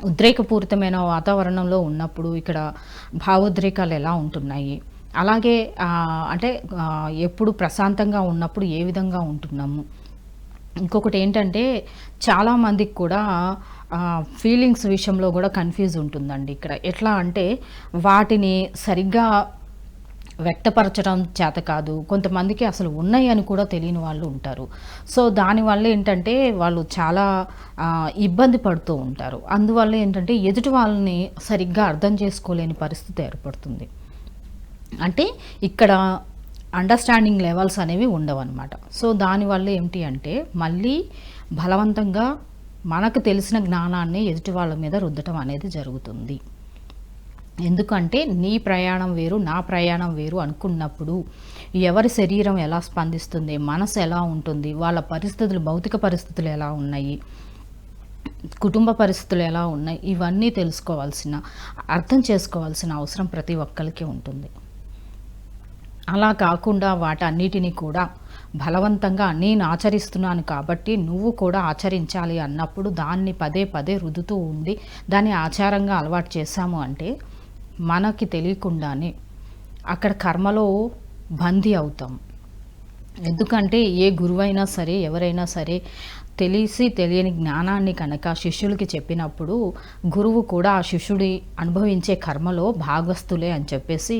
ఉద్రేకపూరితమైన వాతావరణంలో ఉన్నప్పుడు ఇక్కడ భావోద్రేకాలు ఎలా ఉంటున్నాయి, అలాగే అంటే ఎప్పుడు ప్రశాంతంగా ఉన్నప్పుడు ఏ విధంగా ఉంటున్నాము. ఇంకొకటి ఏంటంటే చాలామందికి కూడా ఫీలింగ్స్ విషయంలో కూడా కన్ఫ్యూజ్ ఉంటుందండి. ఇక్కడ ఎట్లా అంటే వాటిని సరిగ్గా వ్యక్తపరచడం చేత కాదు, కొంతమందికి అసలు ఉన్నాయి అని కూడా తెలియని వాళ్ళు ఉంటారు. సో దానివల్ల ఏంటంటే వాళ్ళు చాలా ఇబ్బంది పడుతూ ఉంటారు. అందువల్ల ఏంటంటే ఎదుటి వాళ్ళని సరిగ్గా అర్థం చేసుకోలేని పరిస్థితి ఏర్పడుతుంది. అంటే ఇక్కడ అండర్స్టాండింగ్ లెవెల్స్ అనేవి ఉండవు అన్నమాట. సో దానివల్ల ఏంటి అంటే మళ్ళీ బలవంతంగా మనకు తెలిసిన జ్ఞానాన్ని ఎదుటి వాళ్ళ మీద రుద్దటం అనేది జరుగుతుంది. ఎందుకంటే నీ ప్రయాణం వేరు, నా ప్రయాణం వేరు అనుకున్నప్పుడు ఎవరి శరీరం ఎలా స్పందిస్తుంది, మనసు ఎలా ఉంటుంది, వాళ్ళ పరిస్థితులు, భౌతిక పరిస్థితులు ఎలా ఉన్నాయి, కుటుంబ పరిస్థితులు ఎలా ఉన్నాయి, ఇవన్నీ తెలుసుకోవాల్సిన, అర్థం చేసుకోవాల్సిన అవసరం ప్రతి ఒక్కరికి ఉంటుంది. అలా కాకుండా వాటన్నిటిని కూడా బలవంతంగా నేను ఆచరిస్తున్నాను కాబట్టి నువ్వు కూడా ఆచరించాలి అన్నప్పుడు దాన్ని పదే పదే రుద్దుతూ ఉండి దాన్ని ఆచారంగా అలవాటు చేశాము అంటే మనకి తెలియకుండానే అక్కడ కర్మలో బందీ అవుతాం. ఎందుకంటే ఏ గురువైనా సరే, ఎవరైనా సరే తెలిసి తెలియని జ్ఞానాన్ని కనుక శిష్యులకి చెప్పినప్పుడు గురువు కూడా ఆ శిష్యుడి అనుభవించే కర్మలో భాగస్థులే అని చెప్పేసి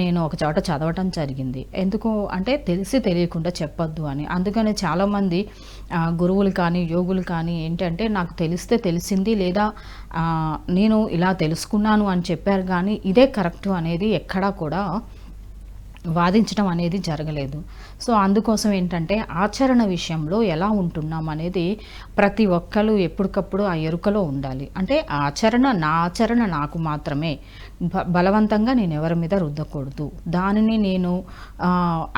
నేను ఒక చోట చదవటం జరిగింది. ఎందుకు అంటే తెలిసి తెలియకుండా చెప్పొద్దు అని. అందుకని చాలామంది గురువులు కానీ యోగులు కానీ ఏంటంటే నాకు తెలిస్తే తెలిసింది, లేదా నేను ఇలా తెలుసుకున్నాను అని చెప్పారు, కానీ ఇదే కరెక్టు అనేది ఎక్కడా కూడా వాదించడం అనేది జరగలేదు. సో అందుకోసం ఏంటంటే ఆచరణ విషయంలో ఎలా ఉంటున్నాం అనేది ప్రతి ఒక్కరు ఎప్పటికప్పుడు ఆ ఎరుకలో ఉండాలి. అంటే నా ఆచరణ నాకు మాత్రమే, బలవంతంగా నేను ఎవరి మీద రుద్దకూడదు. దానిని నేను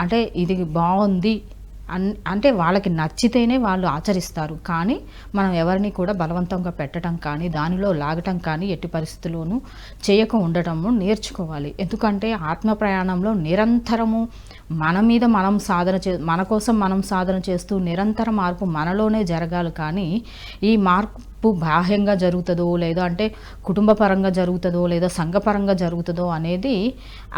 అంటే ఇది బాగుంది అంటే వాళ్ళకి నచ్చితేనే వాళ్ళు ఆచరిస్తారు, కానీ మనం ఎవరిని కూడా బలవంతంగా పెట్టడం కానీ దానిలో లాగటం కానీ ఎట్టి పరిస్థితుల్లోనూ చేయక ఉండటము నేర్చుకోవాలి. ఎందుకంటే ఆత్మ ప్రయాణంలో నిరంతరము మన మీద మనం మన కోసం మనం సాధన చేస్తూ నిరంతర మార్పు మనలోనే జరగాలి. కానీ ఈ మార్పు బాహ్యంగా జరుగుతుందో, లేదా అంటే కుటుంబ పరంగా జరుగుతుందో, లేదా సంఘపరంగా జరుగుతుందో అనేది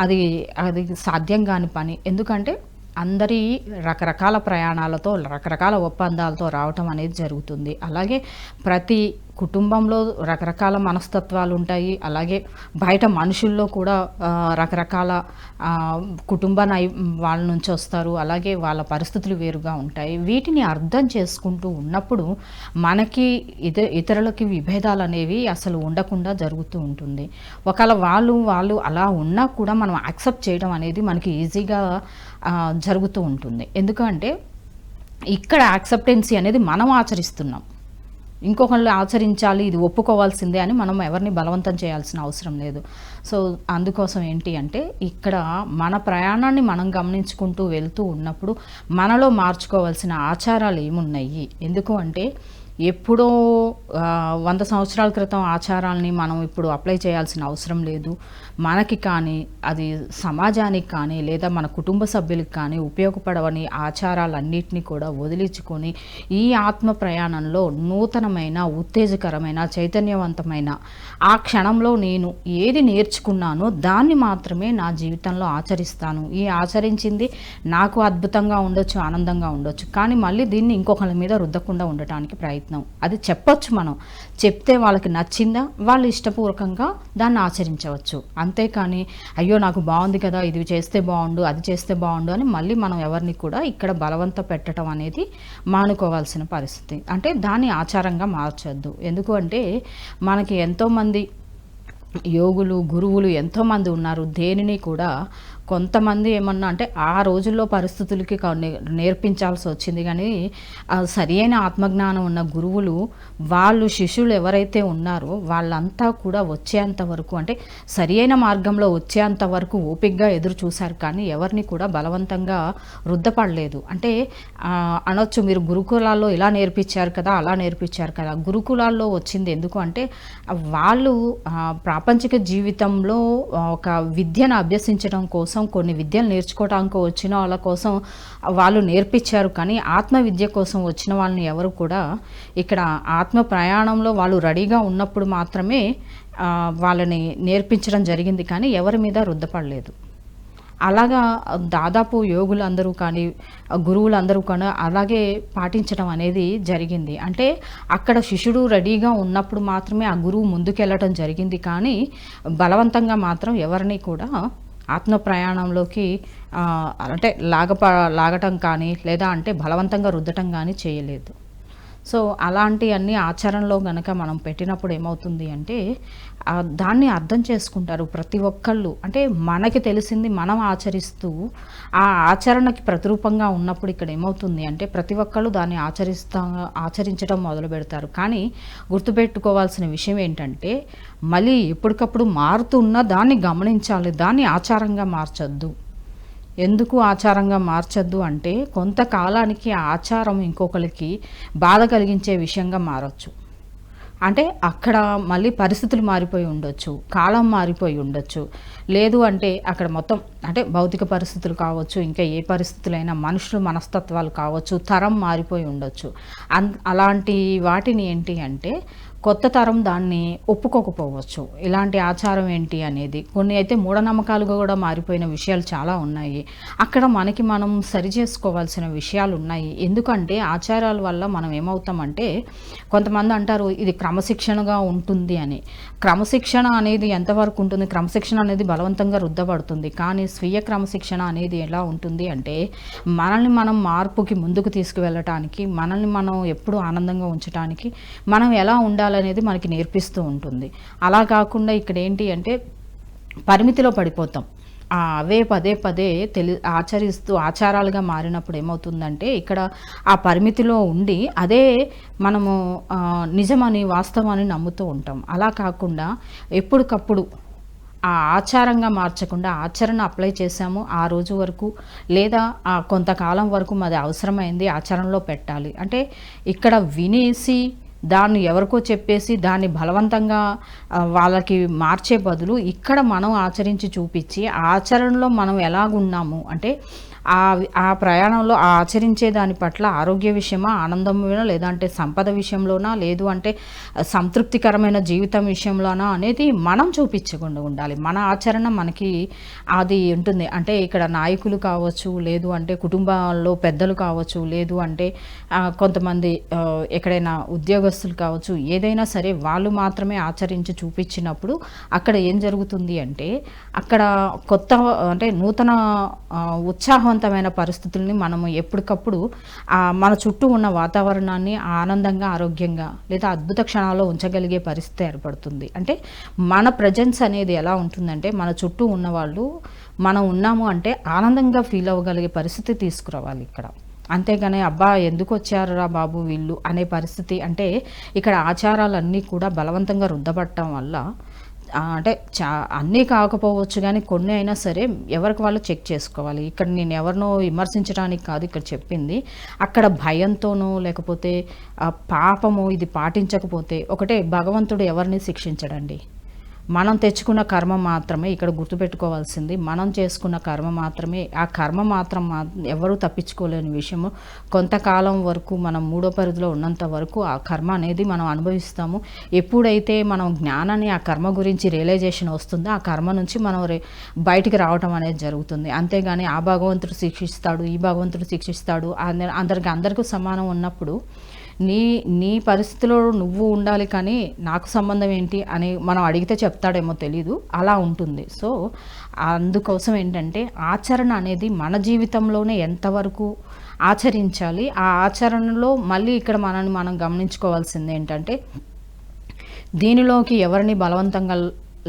అది సాధ్యం కాని పని. ఎందుకంటే అందరి రకరకాల ప్రయాణాలతో రకరకాల ఒప్పందాలతో రావటం అనేది జరుగుతుంది. అలాగే ప్రతి కుటుంబంలో రకరకాల మనస్తత్వాలు ఉంటాయి. అలాగే బయట మనుషుల్లో కూడా రకరకాల వాళ్ళ నుంచి వస్తారు. అలాగే వాళ్ళ పరిస్థితులు వేరుగా ఉంటాయి. వీటిని అర్థం చేసుకుంటూ ఉన్నప్పుడు మనకి ఇతరులకి విభేదాలు అనేవి అసలు ఉండకుండా జరుగుతూ ఉంటుంది. ఒకవేళ వాళ్ళు అలా ఉన్నా కూడా మనం యాక్సెప్ట్ చేయడం అనేది మనకి ఈజీగా జరుగుతూ ఉంటుంది. ఎందుకంటే ఇక్కడ యాక్సెప్టెన్సీ అనేది మనం ఆచరిస్తున్నాం, ఇంకొకళ్ళు ఆచరించాలి, ఇది ఒప్పుకోవాల్సిందే అని మనం ఎవరిని బలవంతం చేయాల్సిన అవసరం లేదు. సో అందుకోసం ఏంటి అంటే ఇక్కడ మన ప్రయాణాన్ని మనం గమనించుకుంటూ వెళ్తూ ఉన్నప్పుడు మనలో మార్చుకోవాల్సిన ఆచారాలు ఏమున్నాయి. ఎందుకు అంటే ఎప్పుడో 100 సంవత్సరాల క్రితం ఆచారాలని మనం ఇప్పుడు అప్లై చేయాల్సిన అవసరం లేదు. మనకి కానీ అది సమాజానికి కానీ లేదా మన కుటుంబ సభ్యులకు కానీ ఉపయోగపడవని ఆచారాలన్నింటినీ కూడా వదిలించుకొని ఈ ఆత్మ ప్రయాణంలో నూతనమైన, ఉత్తేజకరమైన, చైతన్యవంతమైన ఆ క్షణంలో నేను ఏది నేర్చుకున్నానో దాన్ని మాత్రమే నా జీవితంలో ఆచరిస్తాను. ఈ ఆచరించింది నాకు అద్భుతంగా ఉండొచ్చు, ఆనందంగా ఉండొచ్చు, కానీ మళ్ళీ దీన్ని ఇంకొకరి మీద రుద్దకుండా ఉండటానికి ప్రయత్నం. అది చెప్పొచ్చు, మనం చెప్తే వాళ్ళకి నచ్చిందా వాళ్ళు ఇష్టపూర్వకంగా దాన్ని ఆచరించవచ్చు. అంతేకాని అయ్యో నాకు బాగుంది కదా, ఇది చేస్తే బాగుండు, అది చేస్తే బాగుండు అని మళ్ళీ మనం ఎవరిని కూడా ఇక్కడ బలవంత పెట్టడం అనేది మానుకోవాల్సిన పరిస్థితి. అంటే దాన్ని ఆచారంగా మార్చొద్దు. ఎందుకు అంటే మనకి ఎంతోమంది యోగులు, గురువులు ఎంతోమంది ఉన్నారు. దేనిని కూడా కొంతమంది ఏమన్నా అంటే ఆ రోజుల్లో పరిస్థితులకి నేర్పించాల్సి వచ్చింది, కానీ సరి అయిన ఆత్మజ్ఞానం ఉన్న గురువులు వాళ్ళు శిష్యులు ఎవరైతే ఉన్నారో వాళ్ళంతా కూడా వచ్చేంత వరకు, అంటే సరి అయిన మార్గంలో వచ్చేంత వరకు ఓపికగా ఎదురు చూశారు, కానీ ఎవరిని కూడా బలవంతంగా రుద్దపడలేదు. అంటే అనొచ్చు మీరు గురుకులాల్లో ఇలా నేర్పించారు కదా, అలా నేర్పించారు కదా. గురుకులాల్లో వచ్చింది ఎందుకు అంటే వాళ్ళు ప్రాపంచిక జీవితంలో ఒక విద్యను అభ్యసించడం కోసం, కొన్ని విద్యలు నేర్చుకోవడానికి వచ్చిన వాళ్ళ కోసం వాళ్ళు నేర్పించారు. కానీ ఆత్మ విద్య కోసం వచ్చిన వాళ్ళని ఎవరు కూడా ఇక్కడ ఆత్మ ప్రయాణంలో వాళ్ళు రెడీగా ఉన్నప్పుడు మాత్రమే వాళ్ళని నేర్పించడం జరిగింది, కానీ ఎవరి మీద రుద్దపడలేదు. అలాగా దాదాపు యోగులందరూ కానీ గురువులందరూ కానీ అలాగే పాటించడం అనేది జరిగింది. అంటే అక్కడ శిష్యుడు రెడీగా ఉన్నప్పుడు మాత్రమే ఆ గురువు ముందుకెళ్ళటం జరిగింది, కానీ బలవంతంగా మాత్రం ఎవరిని కూడా ఆత్మ ప్రయాణంలోకి అంటే లాగటం కానీ లేదా అంటే బలవంతంగా రుద్దటం కానీ చేయలేదు. సో అలాంటివన్నీ ఆచరణలో గనక మనం పెట్టినప్పుడు ఏమవుతుంది అంటే దాన్ని అర్థం చేసుకుంటారు ప్రతి ఒక్కళ్ళు. అంటే మనకి తెలిసింది మనం ఆచరిస్తూ ఆ ఆచరణకి ప్రతిరూపంగా ఉన్నప్పుడు ఇక్కడ ఏమవుతుంది అంటే ప్రతి ఒక్కళ్ళు దాన్ని ఆచరించడం మొదలు పెడతారు. కానీ గుర్తుపెట్టుకోవాల్సిన విషయం ఏంటంటే మళ్ళీ ఎప్పటికప్పుడు మారుతున్న దాన్ని గమనించాలి, దాన్ని ఆచారంగా మార్చొద్దు. ఎందుకు ఆచారంగా మార్చొద్దు అంటే కొంతకాలానికి ఆ ఆచారం ఇంకొకరికి బాధ కలిగించే విషయంగా మారచ్చు. అంటే అక్కడ మళ్ళీ పరిస్థితులు మారిపోయి ఉండొచ్చు, కాలం మారిపోయి ఉండొచ్చు. లేదు అంటే అక్కడ మొత్తం అంటే భౌతిక పరిస్థితులు కావచ్చు, ఇంకా ఏ పరిస్థితులైనా మనుషుల మనస్తత్వాలు కావచ్చు, తరం మారిపోయి ఉండొచ్చు. అలాంటి వాటిని ఏంటి అంటే కొత్త తరం దాన్ని ఒప్పుకోకపోవచ్చు. ఇలాంటి ఆచారం ఏంటి అనేది. కొన్ని అయితే మూఢనమ్మకాలుగా కూడా మారిపోయిన విషయాలు చాలా ఉన్నాయి. అక్కడ మనకి మనం సరిచేసుకోవాల్సిన విషయాలు ఉన్నాయి. ఎందుకంటే ఆచారాల వల్ల మనం ఏమవుతామంటే, కొంతమంది అంటారు ఇది క్రమశిక్షణగా ఉంటుంది అని. క్రమశిక్షణ అనేది ఎంతవరకు ఉంటుంది? క్రమశిక్షణ అనేది బలవంతంగా రుద్దబడుతుంది. కానీ స్వీయ క్రమశిక్షణ అనేది ఎలా ఉంటుంది అంటే, మనల్ని మనం మార్పుకి ముందుకు తీసుకువెళ్ళటానికి, మనల్ని మనం ఎప్పుడూ ఆనందంగా ఉంచటానికి మనం ఎలా ఉండాలనేది మనకి నేర్పిస్తూ ఉంటుంది. అలా కాకుండా ఇక్కడ ఏంటి అంటే పరిమితిలో పడిపోతాం. అవే పదే పదే ఆచరిస్తూ ఆచారాలుగా మారినప్పుడు ఏమవుతుందంటే, ఇక్కడ ఆ పరిమితిలో ఉండి అదే మనము నిజమని వాస్తవాన్ని నమ్ముతూ ఉంటాం. అలా కాకుండా ఎప్పటికప్పుడు ఆ ఆచారంగా మార్చకుండా ఆచరణ అప్లై చేసాము ఆ రోజు వరకు, లేదా కొంతకాలం వరకు మాది అవసరమైంది ఆచరణలో పెట్టాలి. అంటే ఇక్కడ వినేసి దాన్ని ఎవరికో చెప్పేసి దాన్ని బలవంతంగా వాళ్ళకి మార్చే బదులు ఇక్కడ మనం ఆచరించి చూపించి ఆచరణలో మనం ఎలాగున్నాము అంటే ఆ ప్రయాణంలో ఆచరించే దాని పట్ల ఆరోగ్య విషయమా, ఆనందమేనా, లేదంటే సంపద విషయంలోనా, లేదు అంటే సంతృప్తికరమైన జీవితం విషయంలోనా అనేది మనం చూపించకుండా ఉండాలి. మన ఆచరణ మనకి అది ఉంటుంది. అంటే ఇక్కడ నాయకులు కావచ్చు, లేదు అంటే కుటుంబాల్లో పెద్దలు కావచ్చు, లేదు అంటే కొంతమంది ఎక్కడైనా ఉద్యోగస్తులు కావచ్చు, ఏదైనా సరే వాళ్ళు మాత్రమే ఆచరించి చూపించినప్పుడు అక్కడ ఏం జరుగుతుంది అంటే అక్కడ కొత్త అంటే నూతన ఉత్సాహవంతమైన పరిస్థితుల్ని మనము ఎప్పటికప్పుడు మన చుట్టూ ఉన్న వాతావరణాన్ని ఆనందంగా, ఆరోగ్యంగా లేదా అద్భుత క్షణాల్లో ఉంచగలిగే పరిస్థితి ఏర్పడుతుంది. అంటే మన ప్రెజెన్స్ అనేది ఎలా ఉంటుందంటే మన చుట్టూ ఉన్నవాళ్ళు మనం ఉన్నాము అంటే ఆనందంగా ఫీల్ అవ్వగలిగే పరిస్థితి తీసుకురావాలి ఇక్కడ. అంతేగాని అబ్బా ఎందుకు వచ్చారురా బాబు వీళ్ళు అనే పరిస్థితి. అంటే ఇక్కడ ఆచారాలన్నీ కూడా బలవంతంగా రుద్దబట్టడం వల్ల అంటే అన్నీ కాకపోవచ్చు కానీ కొన్ని అయినా సరే ఎవరికి వాళ్ళు చెక్ చేసుకోవాలి. ఇక్కడ నేను ఎవరినో విమర్శించడానికి కాదు ఇక్కడ చెప్పింది. అక్కడ భయంతోనో లేకపోతే పాపము ఇది పాటించకపోతే ఒకటే భగవంతుడు ఎవరిని శిక్షించడండి. మనం తెచ్చుకున్న కర్మ మాత్రమే ఇక్కడ గుర్తుపెట్టుకోవాల్సింది. మనం చేసుకున్న కర్మ మాత్రమే. ఆ కర్మ మాత్రం ఎవరూ తప్పించుకోలేని విషయము. కొంతకాలం వరకు మనం మూడో పరిధిలో ఉన్నంత వరకు ఆ కర్మ అనేది మనం అనుభవిస్తాము. ఎప్పుడైతే మనం జ్ఞానాన్ని ఆ కర్మ గురించి రియలైజేషన్ వస్తుందో ఆ కర్మ నుంచి మనం బయటికి రావటం అనేది జరుగుతుంది. అంతేగాని ఆ భగవంతుడు శిక్షిస్తాడు, ఈ భగవంతుడు శిక్షిస్తాడు అందరికీ సమానం ఉన్నప్పుడు నీ పరిస్థితిలో నువ్వు ఉండాలి కానీ నాకు సంబంధం ఏంటి అని మనం అడిగితే చెప్తాడేమో తెలీదు. అలా ఉంటుంది. సో అందుకోసం ఏంటంటే ఆచరణ అనేది మన జీవితంలోనే ఎంతవరకు ఆచరించాలి. ఆ ఆచరణలో మళ్ళీ ఇక్కడ మనల్ని మనం గమనించుకోవాల్సింది ఏంటంటే దీనిలోకి ఎవరిని బలవంతంగా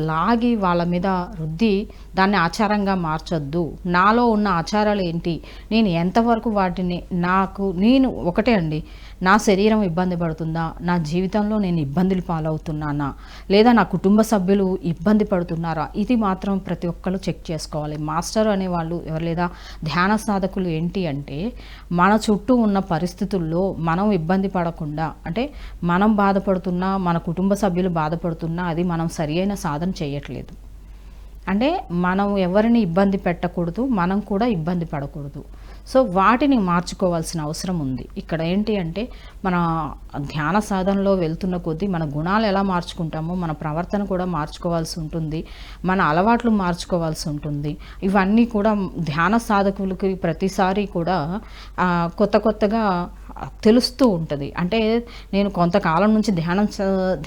లాగి వాళ్ళ మీద రుద్ది దాన్ని ఆచారంగా మార్చొద్దు. నాలో ఉన్న ఆచారాలు ఏంటి, నేను ఎంతవరకు వాటిని నేను ఒకటే అండి, నా శరీరం ఇబ్బంది పడుతుందా, నా జీవితంలో నేను ఇబ్బందులు పాలవుతున్నానా, లేదా నా కుటుంబ సభ్యులు ఇబ్బంది పడుతున్నారా, ఇది మాత్రం ప్రతి ఒక్కరు చెక్ చేసుకోవాలి. మాస్టర్ అనేవాళ్ళు లేదా ధ్యాన సాధకులు ఏంటి అంటే మన చుట్టూ ఉన్న పరిస్థితుల్లో మనం ఇబ్బంది పడకుండా, అంటే మనం బాధపడుతున్నా మన కుటుంబ సభ్యులు బాధపడుతున్నా అది మనం సరి అయిన సాధన చేయట్లేదు. అంటే మనం ఎవరిని ఇబ్బంది పెట్టకూడదు, మనం కూడా ఇబ్బంది పడకూడదు. సో వాటిని మార్చుకోవాల్సిన అవసరం ఉంది. ఇక్కడ ఏంటి అంటే మన ధ్యాన సాధనలో వెళ్తున్న కొద్దీ మన గుణాలు ఎలా మార్చుకుంటామో మన ప్రవర్తన కూడా మార్చుకోవాల్సి ఉంటుంది, మన అలవాట్లు మార్చుకోవాల్సి ఉంటుంది. ఇవన్నీ కూడా ధ్యాన సాధకులకి ప్రతిసారి కూడా కొత్తగా తెలుస్తూ ఉంటుంది. అంటే నేను కొంతకాలం నుంచి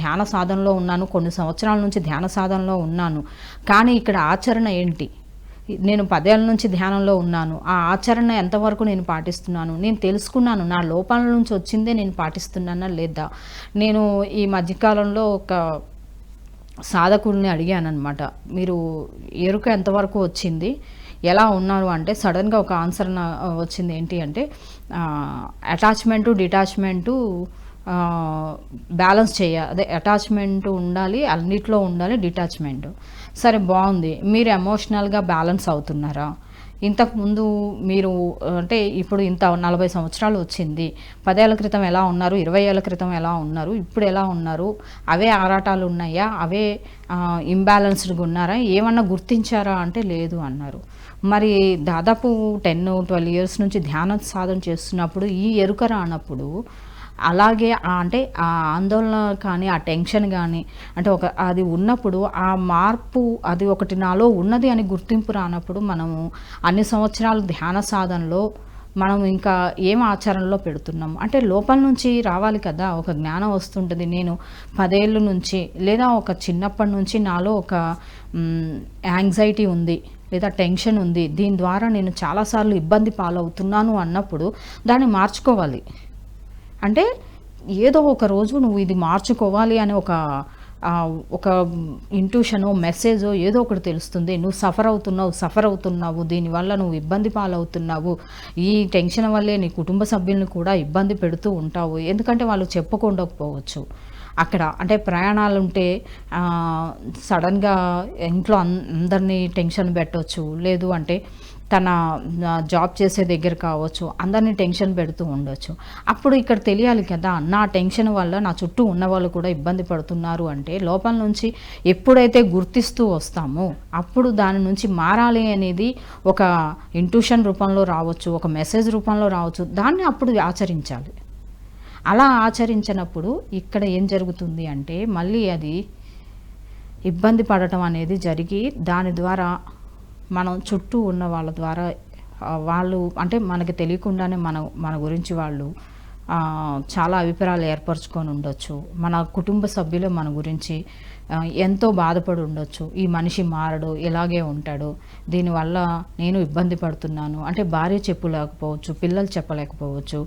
ధ్యాన సాధనలో ఉన్నాను, కొన్ని సంవత్సరాల నుంచి ధ్యాన సాధనలో ఉన్నాను, కానీ ఇక్కడ ఆచరణ ఏంటి, నేను 10 ఏళ్ళ నుంచి ధ్యానంలో ఉన్నాను, ఆ ఆచరణ ఎంతవరకు నేను పాటిస్తున్నాను, నేను తెలుసుకున్నాను నా లోపాల నుంచి వచ్చిందే నేను పాటిస్తున్నానా లేదా. నేను ఈ మధ్యకాలంలో ఒక సాధకుడిని అడిగాను అనమాట, మీరు ఎరుక ఎంతవరకు వచ్చింది, ఎలా ఉన్నారు అంటే సడన్గా ఒక ఆన్సర్ వచ్చింది. ఏంటి అంటే అటాచ్మెంటు డిటాచ్మెంటు బ్యాలెన్స్ అదే అటాచ్మెంట్ ఉండాలి, అన్నిట్లో ఉండాలి, డిటాచ్మెంట్. సరే బాగుంది, మీరు ఎమోషనల్గా బ్యాలెన్స్ అవుతున్నారా, ఇంతకుముందు మీరు అంటే ఇప్పుడు ఇంత 40 సంవత్సరాలు వచ్చింది. 10 ఏళ్ల క్రితం ఎలా ఉన్నారు? 20 ఏళ్ల క్రితం ఎలా ఉన్నారు? ఇప్పుడు ఎలా ఉన్నారు? అవే ఆరాటాలు ఉన్నాయా? అవే ఇంబాలెన్స్డ్‌గా ఉన్నారా? ఏమన్నా గుర్తించారా అంటే లేదు అన్నారు. మరి దాదాపు 10, 12 ఇయర్స్ నుంచి ధ్యాన సాధన చేస్తున్నప్పుడు ఈ ఎరుక రానప్పుడు అలాగే అంటే ఆ ఆందోళన కానీ, ఆ టెన్షన్ గానీ అంటే అది ఉన్నప్పుడు ఆ మార్పు అది ఒకటి నాలో ఉన్నది అని గుర్తింపు రానప్పుడు మనము అన్ని సంవత్సరాలు ధ్యాన సాధనలో మనం ఇంకా ఏం ఆచరణలో పెడుతున్నాం? అంటే లోపల నుంచి రావాలి కదా! ఒక జ్ఞానం వస్తుంటది. నేను 10 ఏళ్ల నుంచి లేదా ఒక చిన్నప్పటి నుంచి నాలో ఒక యాంగ్జైటీ ఉంది. లేదా టెన్షన్ ఉంది. దీని ద్వారా నేను చాలా సార్లు ఇబ్బంది పాలవుతున్నాను అన్నప్పుడు దాన్ని మార్చుకోవాలి. అంటే ఏదో ఒక రోజు నువ్వు ఇది మార్చుకోవాలి అని ఒక ఇంట్యూషనో, మెసేజో ఏదో ఒకటి తెలుస్తుంది. నువ్వు సఫర్ అవుతున్నావు. దీనివల్ల నువ్వు ఇబ్బంది పాలవుతున్నావు. ఈ టెన్షన్ వల్లే నీ కుటుంబ సభ్యులను కూడా ఇబ్బంది పెడుతూ ఉంటావు. ఎందుకంటే వాళ్ళు చెప్పుకోండకపోవచ్చు. అక్కడ అంటే ప్రయాణాలుంటే సడన్‌గా ఇంట్లో అందరినీ టెన్షన్ పెట్టొచ్చు. లేదు అంటే తన జాబ్ చేసే దగ్గర కావచ్చు, అందరిని టెన్షన్ పెడుతూ ఉండొచ్చు. అప్పుడు ఇక్కడ తెలియాలి కదా! నా టెన్షన్ వల్ల నా చుట్టూ ఉన్నవాళ్ళు కూడా ఇబ్బంది పడుతున్నారు అంటే, లోపల నుంచి ఎప్పుడైతే గుర్తిస్తూ వస్తామో, అప్పుడు దాని నుంచి మారాలి అనేది ఒక ఇంట్యూషన్ రూపంలో రావచ్చు, ఒక మెసేజ్ రూపంలో రావచ్చు. దాన్ని అప్పుడు ఆచరించాలి. అలా ఆచరించినప్పుడు ఇక్కడ ఏం జరుగుతుంది అంటే, మళ్ళీ అది ఇబ్బంది పడటం అనేది జరిగి, దాని ద్వారా మనం చుట్టూ ఉన్న వాళ్ళ ద్వారా వాళ్ళు అంటే మనకి తెలియకుండానే మన గురించి వాళ్ళు చాలా అభిప్రాయాలు ఏర్పరచుకొని ఉండొచ్చు. మన కుటుంబ సభ్యులు మన గురించి ఎంతో బాధపడి ఉండొచ్చు. ఈ మనిషి మారడు, ఇలాగే ఉంటాడు, దీనివల్ల నేను ఇబ్బంది పడుతున్నాను అంటే భార్య చెప్పలేకపోవచ్చు, పిల్లలు చెప్పలేకపోవచ్చు,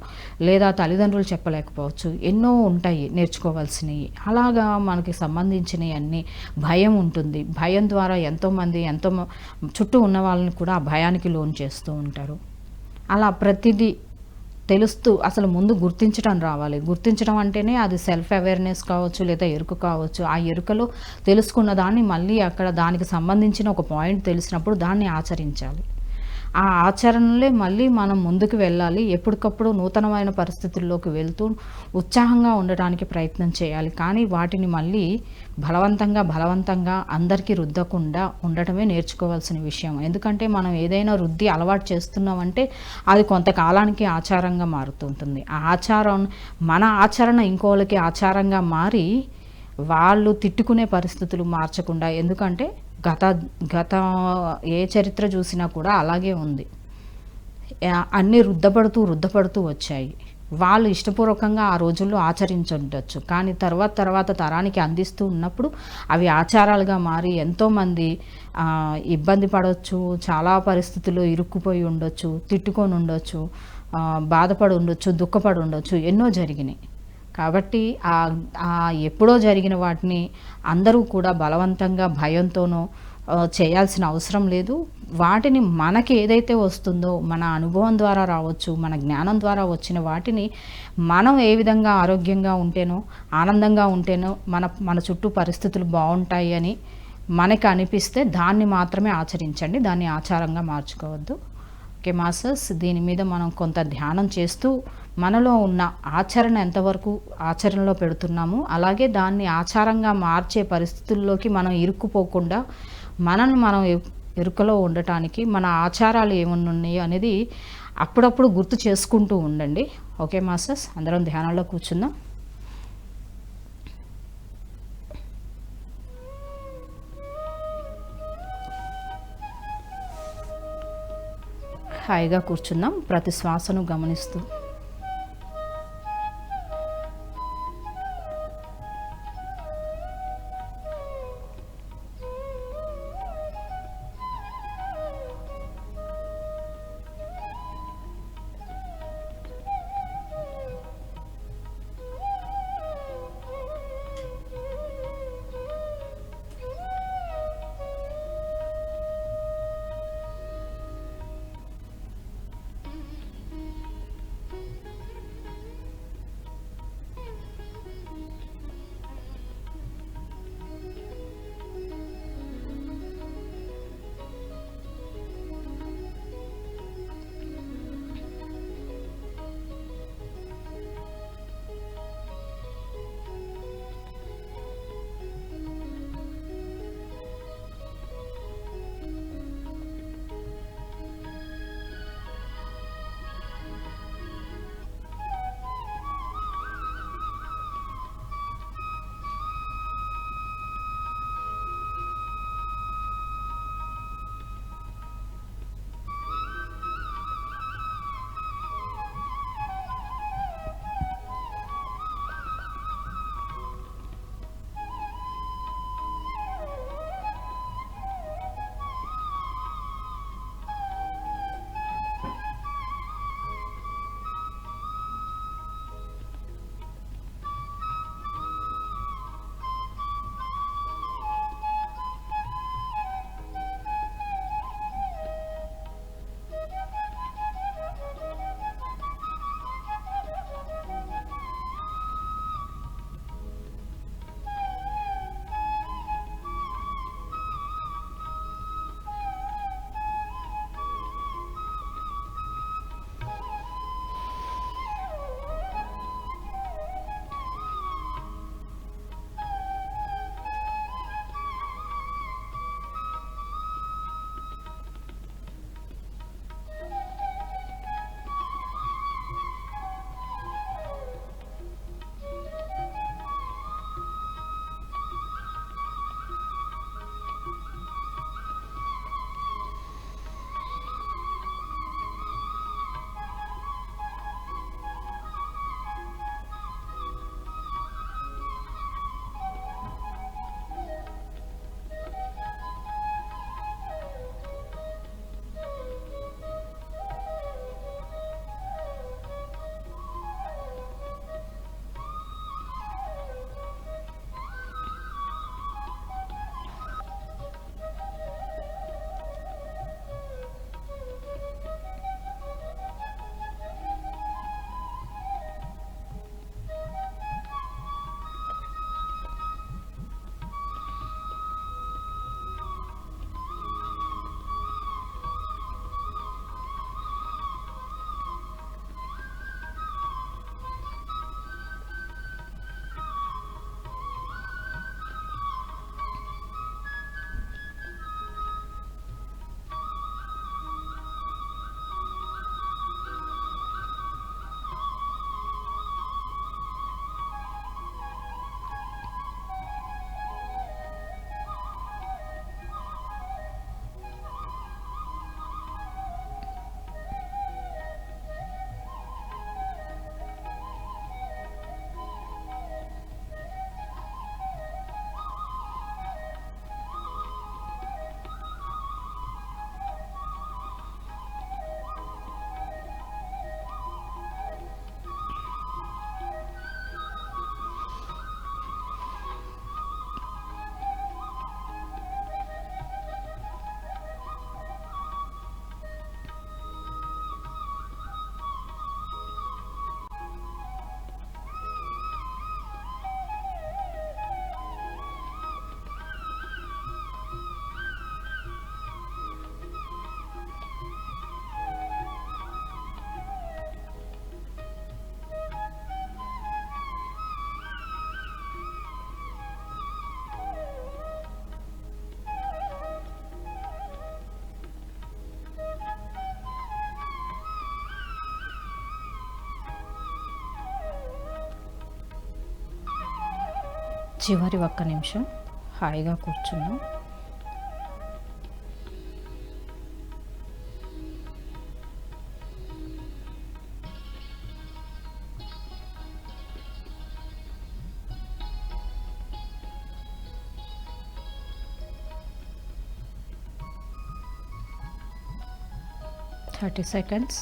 లేదా తల్లిదండ్రులు చెప్పలేకపోవచ్చు. ఎన్నో ఉంటాయి నేర్చుకోవాల్సినవి. అలాగా మనకి సంబంధించినవి అన్నీ భయం ఉంటుంది. భయం ద్వారా ఎంతోమంది చుట్టూ ఉన్న వాళ్ళని కూడా ఆ భయానికి లోన్ చేస్తూ ఉంటారు. అలా ప్రతిదీ తెలుస్తూ అసలు ముందు గుర్తించటం రావాలి. గుర్తించడం అంటేనే అది సెల్ఫ్ అవేర్‌నెస్ కావచ్చు, లేదా ఎరుక కావచ్చు. ఆ ఎరుకలో తెలుసుకున్న దాన్ని మళ్ళీ అక్కడ దానికి సంబంధించిన ఒక పాయింట్ తెలిసినప్పుడు దాన్ని ఆచరించాలి. ఆ ఆచరణలే మళ్ళీ మనం ముందుకు వెళ్ళాలి. ఎప్పటికప్పుడు నూతనమైన పరిస్థితుల్లోకి వెళ్తూ ఉత్సాహంగా ఉండటానికి ప్రయత్నం చేయాలి. కానీ వాటిని మళ్ళీ బలవంతంగా అందరికీ రుద్దకుండా ఉండటమే నేర్చుకోవాల్సిన విషయం. ఎందుకంటే మనం ఏదైనా రుద్ది అలవాటు చేస్తున్నామంటే అది కొంతకాలానికి ఆచారంగా మారుతుంటుంది. ఆ ఆచారం మన ఆచరణ ఇంకోళ్ళకి ఆచారంగా మారి వాళ్ళు తిట్టుకునే పరిస్థితులు మార్చకుండా, ఎందుకంటే గత ఏ చరిత్ర చూసినా కూడా అలాగే ఉంది. అన్నీ రుద్దపడుతూ వచ్చాయి. వాళ్ళు ఇష్టపూర్వకంగా ఆ రోజుల్లో ఆచరించుండొచ్చు. కానీ తర్వాత తరానికి అందిస్తూ ఉన్నప్పుడు అవి ఆచారాలుగా మారి ఎంతోమంది ఇబ్బంది పడవచ్చు, చాలా పరిస్థితుల్లో ఇరుక్కుపోయి ఉండొచ్చు, తిట్టుకొని ఉండొచ్చు, బాధపడి ఉండొచ్చు, దుఃఖపడి ఉండొచ్చు, ఎన్నో జరిగినాయి. కాబట్టి ఎప్పుడో జరిగిన వాటిని అందరూ కూడా బలవంతంగా భయంతోనో చేయాల్సిన అవసరం లేదు. వాటిని మనకి ఏదైతే వస్తుందో మన అనుభవం ద్వారా రావచ్చు, మన జ్ఞానం ద్వారా వచ్చిన వాటిని మనం ఏ విధంగా ఆరోగ్యంగా ఉంటేనో, ఆనందంగా ఉంటేనో మన చుట్టూ పరిస్థితులు బాగుంటాయి అని మనకి అనిపిస్తే దాన్ని మాత్రమే ఆచరించండి. దాన్ని ఆచారంగా మార్చుకోవద్దు. ఓకే మాస్టర్స్, దీని మీద మనం కొంత ధ్యానం చేస్తూ మనలో ఉన్న ఆచరణ ఎంతవరకు ఆచరణలో పెడుతున్నాము, అలాగే దాన్ని ఆచారంగా మార్చే పరిస్థితుల్లోకి మనం ఇరుక్కుపోకుండా మనం ఎరుకలో ఉండటానికి మన ఆచారాలు ఏమన్నా ఉన్నాయో అనేది అప్పుడప్పుడు గుర్తు చేసుకుంటూ ఉండండి. ఓకే మాస్టర్స్, అందరం ధ్యానంలో కూర్చుందాం. హాయిగా కూర్చుందాం, ప్రతి శ్వాసను గమనిస్తూ. చివరి ఒక్క నిమిషం హాయిగా కూర్చున్నాం. Thirty seconds.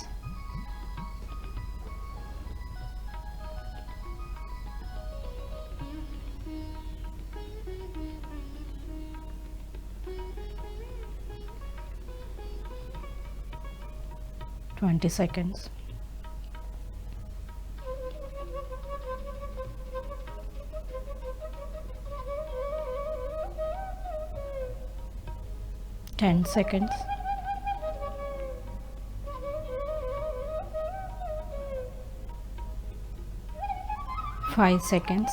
20 seconds. 10 seconds. 5 seconds.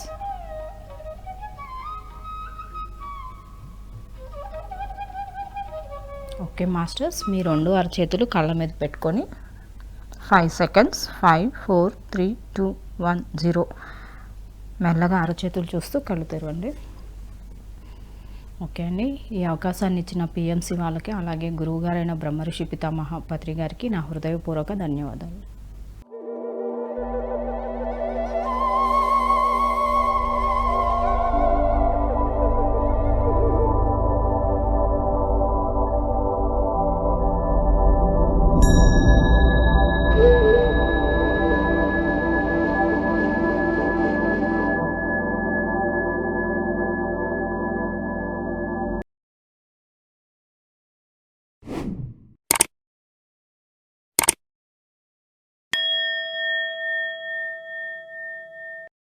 'Okay masters, మీ 2 అరచేతులు కళ్ళ మీద పెట్టుకొని 5 seconds 5 4 3 2 1 0 మెల్లగా అరచేతులు చూస్తూ కళ్ళు తెరవండి. ఓకే అండి, ఈ అవకాశాన్ని ఇచ్చిన పిఎంసి వాళ్ళకి, అలాగే గురువుగారైన బ్రహ్మర్షి పితామహ పత్రి గారికి నా హృదయపూర్వక ధన్యవాదాలు.